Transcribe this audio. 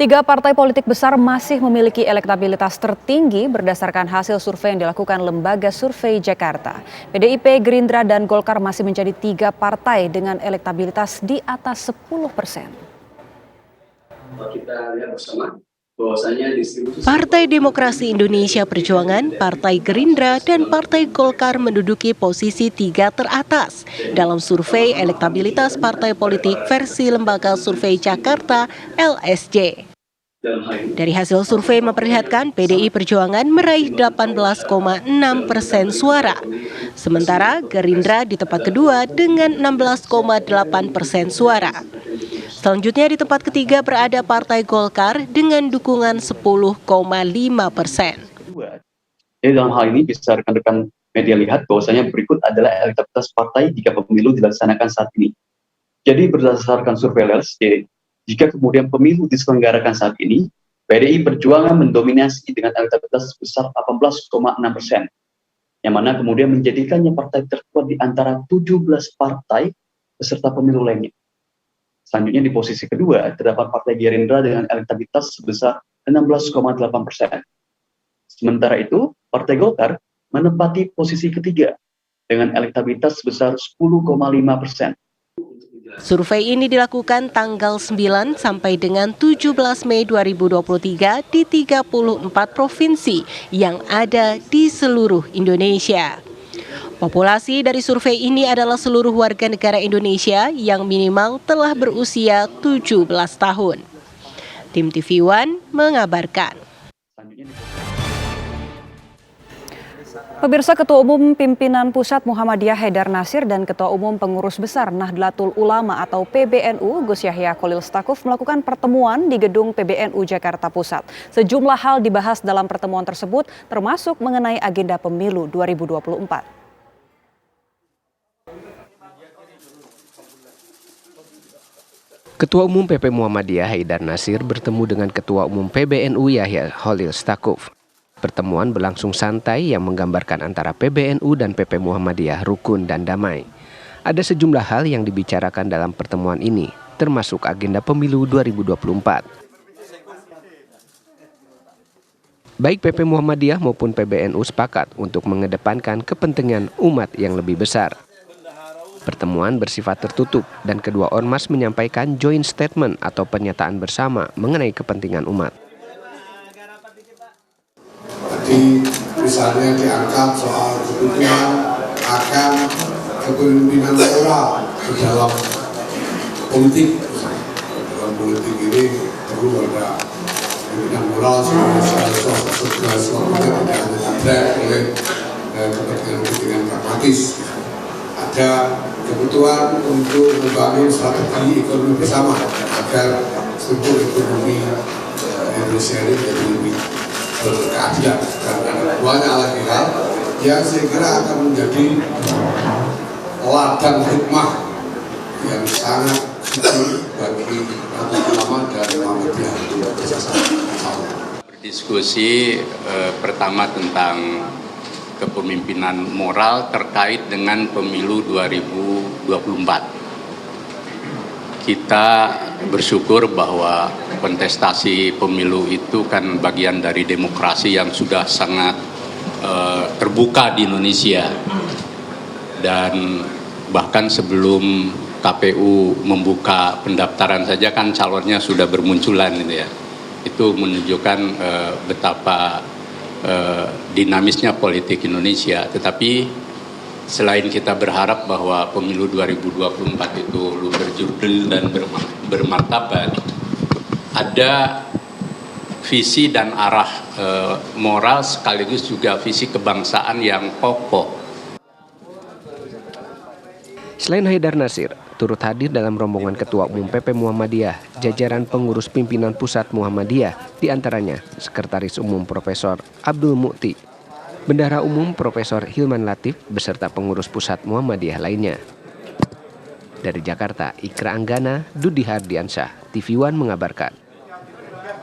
Tiga partai politik besar masih memiliki elektabilitas tertinggi berdasarkan hasil survei yang dilakukan Lembaga Survei Jakarta. PDIP, Gerindra, dan Golkar masih menjadi tiga partai dengan elektabilitas di atas 10%. Kita lihat bersama bahwasanya Partai Demokrasi Indonesia Perjuangan, Partai Gerindra, dan Partai Golkar menduduki posisi tiga teratas dalam survei elektabilitas partai politik versi Lembaga Survei Jakarta (LSJ). Dari hasil survei memperlihatkan PDI Perjuangan meraih 18,6% suara, sementara Gerindra di tempat kedua dengan 16,8% suara. Selanjutnya di tempat ketiga berada Partai Golkar dengan dukungan 10,5%. Jadi dalam hal ini bisa rekan-rekan media lihat bahwasanya berikut adalah elektabilitas partai jika pemilu dilaksanakan saat ini. Jadi berdasarkan survei LSJ, jika kemudian pemilu diselenggarakan saat ini, PDI Perjuangan mendominasi dengan elektabilitas sebesar 18,6%, yang mana kemudian menjadikannya partai terkuat di antara 17 partai peserta pemilu lainnya. Selanjutnya di posisi kedua terdapat Partai Gerindra dengan elektabilitas sebesar 16,8%. Sementara itu, Partai Golkar menempati posisi ketiga dengan elektabilitas sebesar 10,5%. Survei ini dilakukan tanggal 9 sampai dengan 17 Mei 2023 di 34 provinsi yang ada di seluruh Indonesia. Populasi dari survei ini adalah seluruh warga negara Indonesia yang minimal telah berusia 17 tahun. Tim TV One mengabarkan. Pemirsa, Ketua Umum Pimpinan Pusat Muhammadiyah Haidar Nasir dan Ketua Umum Pengurus Besar Nahdlatul Ulama atau PBNU Gus Yahya Khalil Stakuf melakukan pertemuan di gedung PBNU Jakarta Pusat. Sejumlah hal dibahas dalam pertemuan tersebut termasuk mengenai agenda pemilu 2024. Ketua Umum PP Muhammadiyah Haidar Nasir bertemu dengan Ketua Umum PBNU Yahya Khalil Stakuf. Pertemuan berlangsung santai yang menggambarkan antara PBNU dan PP Muhammadiyah rukun dan damai. Ada sejumlah hal yang dibicarakan dalam pertemuan ini, termasuk agenda pemilu 2024. Baik PP Muhammadiyah maupun PBNU sepakat untuk mengedepankan kepentingan umat yang lebih besar. Pertemuan bersifat tertutup dan kedua ormas menyampaikan joint statement atau pernyataan bersama mengenai kepentingan umat. Tadi misalnya diangkat soal kebutuhan akan kepemimpinan moral di dalam politik. Dalam politik ini perlu ada kepemimpinan moral segala sesuatu tidak hanya oleh kepentingan pragmatis. Ada kebutuhan untuk membangun strategi ekonomi bersama agar struktur ekonomi Indonesia ini menjadi lebih berkeadilan, dan ada banyak lagi hal yang saya kira akan menjadi ladang hikmah yang sangat penting bagi ulama dan Muhammadiyah bersama. Berdiskusi pertama tentang kepemimpinan moral terkait dengan pemilu 2024. Kita bersyukur bahwa kontestasi pemilu itu kan bagian dari demokrasi yang sudah sangat terbuka di Indonesia. Dan bahkan sebelum KPU membuka pendaftaran saja kan calonnya sudah bermunculan gitu ya. Itu menunjukkan betapa dinamisnya politik Indonesia. Tetapi selain kita berharap bahwa pemilu 2024 itu berjudul dan bermartabat, ada visi dan arah moral sekaligus juga visi kebangsaan yang kokoh. Selain Haidar Nasir, turut hadir dalam rombongan Ketua Umum PP Muhammadiyah, jajaran pengurus pimpinan Pusat Muhammadiyah, diantaranya Sekretaris Umum Profesor Abdul Mukti, Bendahara Umum Profesor Hilman Latif, beserta pengurus Pusat Muhammadiyah lainnya. Dari Jakarta, Ikra Anggana, Dudi Hardiansyah, TV One mengabarkan.